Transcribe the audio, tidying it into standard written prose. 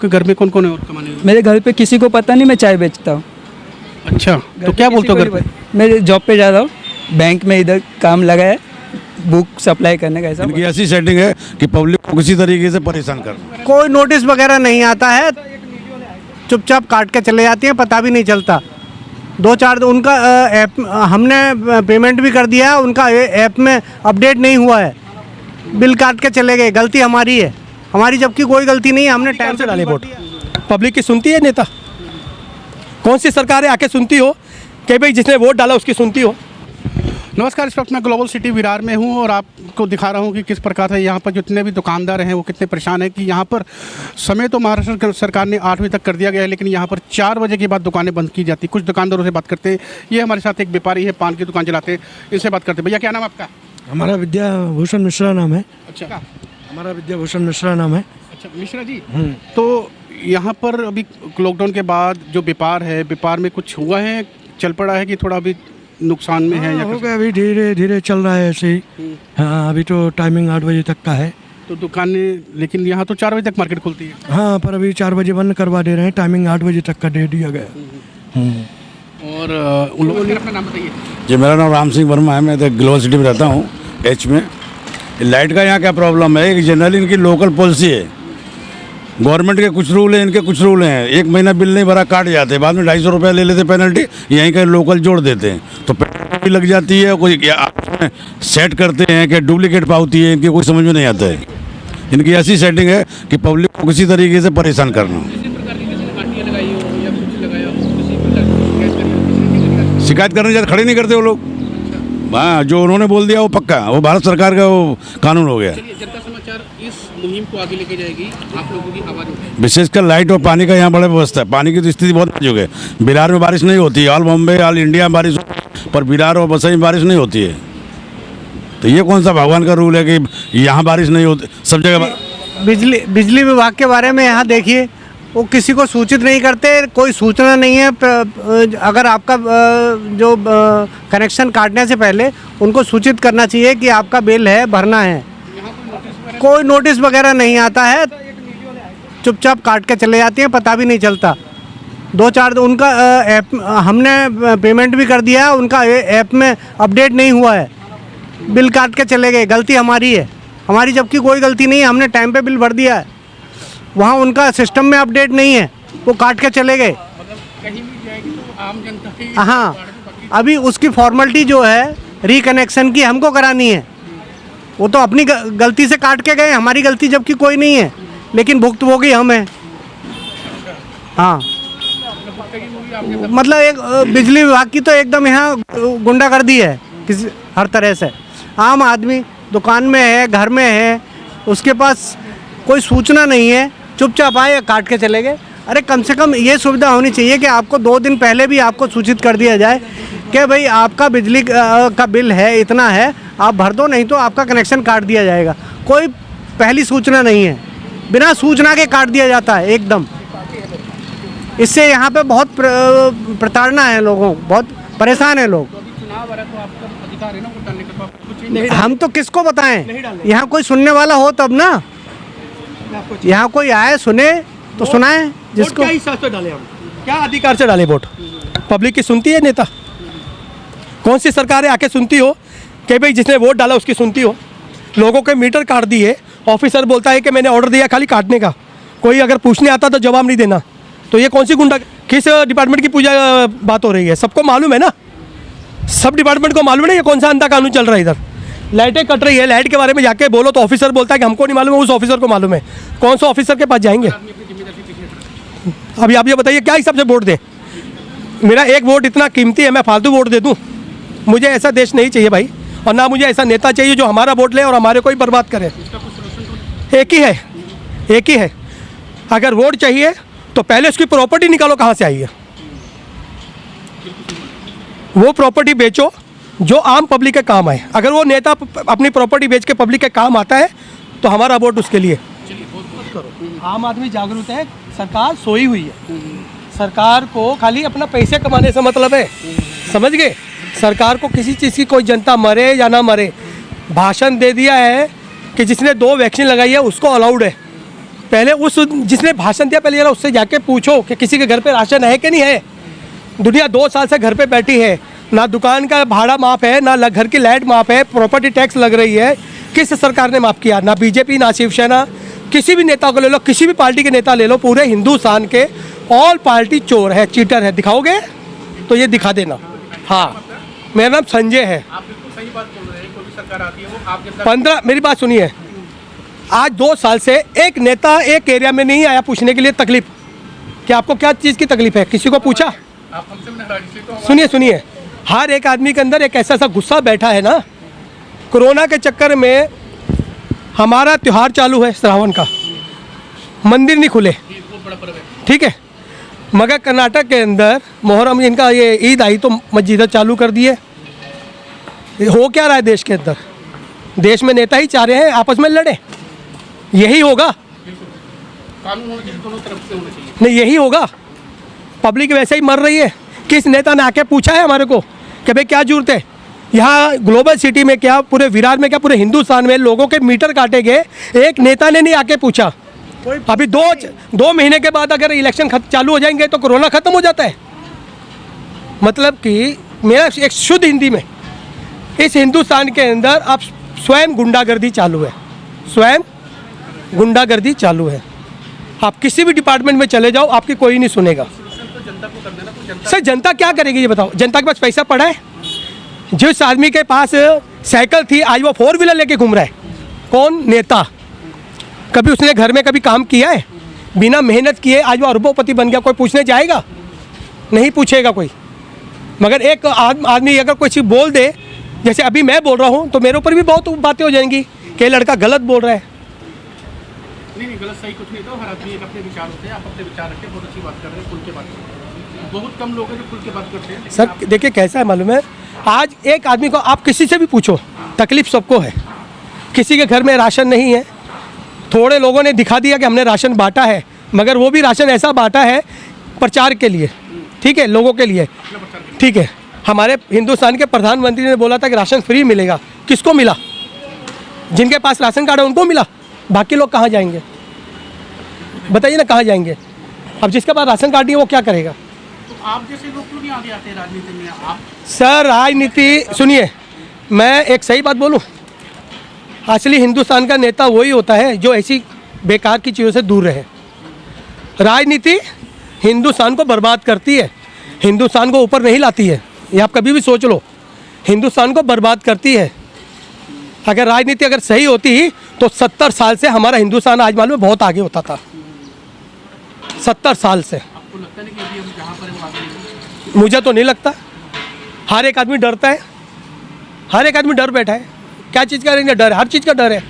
आपके घर में कौन कौन है और कमाने वाले? मेरे घर पे किसी को पता नहीं, मैं चाय बेचता हूँ। अच्छा, तो क्या बोलते हो घर पे? मैं जॉब पे जा रहा हूँ, बैंक में इधर काम लगा है, बुक सप्लाई करने का। ऐसा इनकी ऐसी सेटिंग है कि पब्लिक को किसी तरीके से परेशान करना। कोई नोटिस वगैरह नहीं आता है, चुपचाप काट के चले जाती हैं, पता भी नहीं चलता। 2-4 उनका ऐप हमने पेमेंट भी कर दिया, उनका ऐप में अपडेट नहीं हुआ है, बिल काट के चले गए। गलती हमारी है, हमारी जबकि कोई गलती नहीं है, हमने टाइम से डाले वोट। पब्लिक की सुनती है नेता? कौन सी सरकार है आके सुनती हो कि भाई जिसने वोट डाला उसकी सुनती हो? नमस्कार, इस वक्त मैं ग्लोबल सिटी विरार में हूँ और आपको दिखा रहा हूँ कि किस प्रकार से यहाँ पर जितने भी दुकानदार हैं वो कितने परेशान हैं कि यहाँ पर समय तो महाराष्ट्र सरकार ने 8 बजे तक कर दिया गया है, लेकिन यहाँ पर 4 बजे के बाद दुकानें बंद की जाती। कुछ दुकानदारों से बात करते हैं। ये हमारे साथ एक व्यापारी है, पान की दुकान चलाते हैं, इनसे बात करते हैं। भैया क्या नाम आपका? हमारा विद्याभूषण मिश्रा नाम है। अच्छा, हमारा विद्याभूषण मिश्रा नाम है। अच्छा मिश्रा जी, तो यहाँ पर अभी लॉकडाउन के बाद जो व्यापार है, व्यापार में कुछ हुआ है, चल पड़ा है कि थोड़ा अभी नुकसान में है? या हो गया, अभी धीरे धीरे चल रहा है ऐसे ही। हाँ, अभी तो टाइमिंग 8 बजे तक का है। तो दुकानें, लेकिन यहाँ तो 4 बजे तक मार्केट खुलती है। हाँ, पर अभी 4 बजे बंद करवा दे रहे हैं, टाइमिंग 8 बजे तक का दे दिया गया। और उन लोगों ने अपना नाम बताइए। जी, मेरा नाम राम सिंह वर्मा है। मैं तो ग्लोबल सिटी में रहता हूँ, एच में। लाइट का यहाँ क्या प्रॉब्लम है कि जनरली इनकी लोकल पॉलिसी है, गवर्नमेंट के कुछ रूल हैं, इनके कुछ रूल हैं। 1 महीना बिल नहीं भरा काट जाते, बाद में 250 रुपये ले लेते पेनल्टी, यहीं का लोकल जोड़ देते हैं, तो पेनल्टी लग जाती है। कोई सेट करते हैं कि डुप्लीकेट पावती है, इनकी कोई समझ में नहीं आता है। इनकी ऐसी सेटिंग है कि पब्लिक को किसी तरीके से परेशान करना। शिकायत करने जाते खड़े नहीं करते वो लोग। हाँ, जो उन्होंने बोल दिया वो पक्का, वो भारत सरकार का वो कानून हो गया। जनता समाचार इस मुहिम को आगे लेके जाएगी, आप लोगों की आवाज़ होगी। विशेषकर लाइट और पानी का यहाँ बड़ा व्यवस्था है। पानी की तो स्थिति बहुत नाजुक है। बिहार में बारिश नहीं होती, ऑल बॉम्बे ऑल इंडिया में बारिश होती है, पर बिहार और बसई में बारिश नहीं होती है। तो ये कौन सा भगवान का रूल है कि यहाँ बारिश नहीं होती, सब जगह? बिजली विभाग के बारे में यहाँ देखिए, वो किसी को सूचित नहीं करते, कोई सूचना नहीं है। अगर आपका जो कनेक्शन काटने से पहले उनको सूचित करना चाहिए कि आपका बिल है, भरना है। कोई नोटिस वगैरह नहीं आता है, चुपचाप काट के चले जाती हैं, पता भी नहीं चलता। 2-4 उनका ऐप हमने पेमेंट भी कर दिया, उनका ऐप में अपडेट नहीं हुआ है, बिल काट के चले गए। गलती हमारी है, हमारी जबकि कोई गलती नहीं है, हमने टाइम पे बिल भर दिया है। वहाँ उनका सिस्टम में अपडेट नहीं है, वो काट के चले गए। कहीं भी जाएगी तो आम जनता ही। हाँ, अभी उसकी फॉर्मेलिटी जो है रिकनेक्शन की हमको करानी है। वो तो अपनी गलती से काट के गए, हमारी गलती जबकि कोई नहीं है, लेकिन भुगतभोगी हम हैं। हाँ, मतलब एक बिजली विभाग की तो एकदम यहाँ गुंडागर्दी है किसी हर तरह से। आम आदमी दुकान में है, घर में है, उसके पास कोई सूचना नहीं है, चुपचाप आए, काट के चले गए। अरे कम से कम ये सुविधा होनी चाहिए कि आपको 2 दिन पहले भी आपको सूचित कर दिया जाए कि भाई आपका बिजली का बिल है, इतना है, आप भर दो, नहीं तो आपका कनेक्शन काट दिया जाएगा। कोई पहली सूचना नहीं है, बिना सूचना के काट दिया जाता है एकदम। इससे यहाँ पे बहुत प्रताड़ना है, लोगों बहुत परेशान है लोग। हम तो किसको बताएं, यहाँ कोई सुनने वाला हो तब ना, यहाँ कोई आए सुने तो सुनाए जिसको। क्या हिसाब से डाले हम, क्या अधिकार से डाले वोट? पब्लिक की सुनती है नेता? कौन सी सरकार है आके सुनती हो कि भाई जिसने वोट डाला उसकी सुनती हो? लोगों के मीटर काट दिए, ऑफिसर बोलता है कि मैंने ऑर्डर दिया खाली काटने का, कोई अगर पूछने आता तो जवाब नहीं देना। तो ये कौन सी गुंडा, किस डिपार्टमेंट की पूजा बात हो रही है? सबको मालूम है ना, सब डिपार्टमेंट को मालूम है ये कौन सा अंधा कानून चल रहा है। इधर लाइटें कट रही है, लाइट के बारे में जाके बोलो तो ऑफिसर बोलता है कि हमको नहीं मालूम है, उस ऑफिसर को मालूम है। कौन सा ऑफिसर के पास जाएंगे? अभी आप ये बताइए क्या हिसाब से वोट दें? मेरा एक वोट इतना कीमती है, मैं फालतू वोट दे दूं? मुझे ऐसा देश नहीं चाहिए भाई, और ना मुझे ऐसा नेता चाहिए जो हमारा वोट ले और हमारे को ही बर्बाद करे। एक ही है। अगर वोट चाहिए तो पहले उसकी प्रॉपर्टी निकालो, कहाँ से आई है वो प्रॉपर्टी बेचो जो आम पब्लिक के काम आए। अगर वो नेता अपनी प्रॉपर्टी बेच के पब्लिक के काम आता है तो हमारा वोट उसके लिए। आम आदमी जागरूक है, सरकार सोई हुई है। सरकार को खाली अपना पैसे कमाने से मतलब है, समझ गए? सरकार को किसी चीज़ की, कोई जनता मरे या ना मरे, भाषण दे दिया है कि जिसने 2 वैक्सीन लगाई है उसको अलाउड है, पहले उस जिसने भाषण दिया पहले जरा उससे जाके पूछो कि किसी के घर पे राशन है कि नहीं है। दुनिया 2 साल से घर पे बैठी है, ना दुकान का भाड़ा माफ़ है, ना घर की लाइट माफ़ है, प्रॉपर्टी टैक्स लग रही है। किस सरकार ने माफ़ किया? ना बीजेपी, ना शिवसेना। किसी भी नेता को ले लो, किसी भी पार्टी के नेता ले लो, पूरे हिंदुस्तान के ऑल पार्टी चोर है, चीटर है। दिखाओगे तो ये दिखा देना। हाँ, मेरा नाम संजय है। आप बिल्कुल सही बात बोल रहे हैं। कोई भी सरकार आती है वो आप जैसा 15 मेरी बात सुनिए, आज 2 साल से एक नेता एक एरिया में नहीं आया पूछने के लिए तकलीफ कि आपको क्या चीज़ की तकलीफ है। किसी को पूछा? आप हमसे नहीं तो सुनिए, हर एक आदमी के अंदर एक ऐसा सा गुस्सा बैठा है ना। कोरोना के चक्कर में हमारा त्यौहार चालू है श्रावण का, मंदिर नहीं खुले, बहुत बड़ा पर्व है। ठीक है, मगर कर्नाटक के अंदर मोहर्रम इनका ये ईद आई तो मस्जिद चालू कर दिए। हो क्या रहा है देश के अंदर? देश में नेता ही चाह रहे हैं आपस में लड़े, यही होगा। कानून होना चाहिए, दोनों तरफ से होना चाहिए। नहीं, यही होगा। पब्लिक वैसे ही मर रही है। किस नेता ने आके पूछा है हमारे को कि भाई क्या जरूरत है? यहाँ ग्लोबल सिटी में क्या, पूरे विरार में क्या, पूरे हिंदुस्तान में लोगों के मीटर काटे गए, एक नेता ने नहीं आके पूछा। अभी 2 महीने के बाद अगर इलेक्शन चालू हो जाएंगे तो कोरोना खत्म हो जाता है। मतलब कि मेरा एक शुद्ध हिंदी में, इस हिंदुस्तान के अंदर अब स्वयं गुंडागर्दी चालू है, स्वयं गुंडागर्दी चालू है। आप किसी भी डिपार्टमेंट में चले जाओ, आपकी कोई नहीं सुनेगा। सर जनता क्या करेगी ये बताओ? जनता के पास पैसा पड़ा है? जिस आदमी के पास साइकिल थी आज वो 4 व्हीलर लेके घूम रहा है। कौन? नेता। कभी उसने घर में कभी काम किया है? बिना मेहनत किए आज वो अरबोपति बन गया। कोई पूछने जाएगा? नहीं पूछेगा कोई। मगर एक आदमी अगर कोई चीज़ बोल दे, जैसे अभी मैं बोल रहा हूँ, तो मेरे ऊपर भी बहुत बातें हो जाएंगी कि लड़का गलत बोल रहा है। नहीं, गलत सही कुछ नहीं। तो हर आदमी एक अपने विचार होते हैं। आप अपने विचार रखें, बहुत अच्छी बात कर रहे हैं, खुल के बात कर रहे हैं। बहुत कम लोग हैं जो खुल के बात करते हैं। सर देखिए कैसा है मालूम है, आज एक आदमी को आप किसी से भी पूछो, तकलीफ सबको है। किसी के घर में राशन नहीं है, थोड़े लोगों ने दिखा दिया कि हमने राशन बांटा है, मगर वो भी राशन ऐसा बांटा है प्रचार के लिए, ठीक है, लोगों के लिए, ठीक है। हमारे हिंदुस्तान के प्रधानमंत्री ने बोला था कि राशन फ्री मिलेगा। किसको मिला? जिनके पास राशन कार्ड है उनको मिला। बाकी लोग कहाँ जाएंगे? बताइए ना, कहाँ जाएंगे? अब जिसके पास राशन कार्ड नहीं है वो क्या करेगा? तो आप जैसे लोग क्यों नहीं आगे आते राजनीति में? आप सर राजनीति सुनिए, मैं एक सही बात बोलूं, असली हिंदुस्तान का नेता वही होता है जो ऐसी बेकार की चीज़ों से दूर रहे। राजनीति हिंदुस्तान को बर्बाद करती है, हिंदुस्तान को ऊपर नहीं लाती है। ये आप कभी भी सोच लो, हिंदुस्तान को बर्बाद करती है। अगर राजनीति अगर सही होती तो 70 साल से हमारा हिंदुस्तान आज मालूम है बहुत आगे होता था। 70 साल से। आपको लगता नहीं कि अभी हम जहाँ पर हैं वो आगे नहीं? मुझे तो नहीं लगता। हर एक आदमी डरता है, हर एक आदमी डर बैठा है। क्या चीज़ का डर है? हर चीज़ का डर है।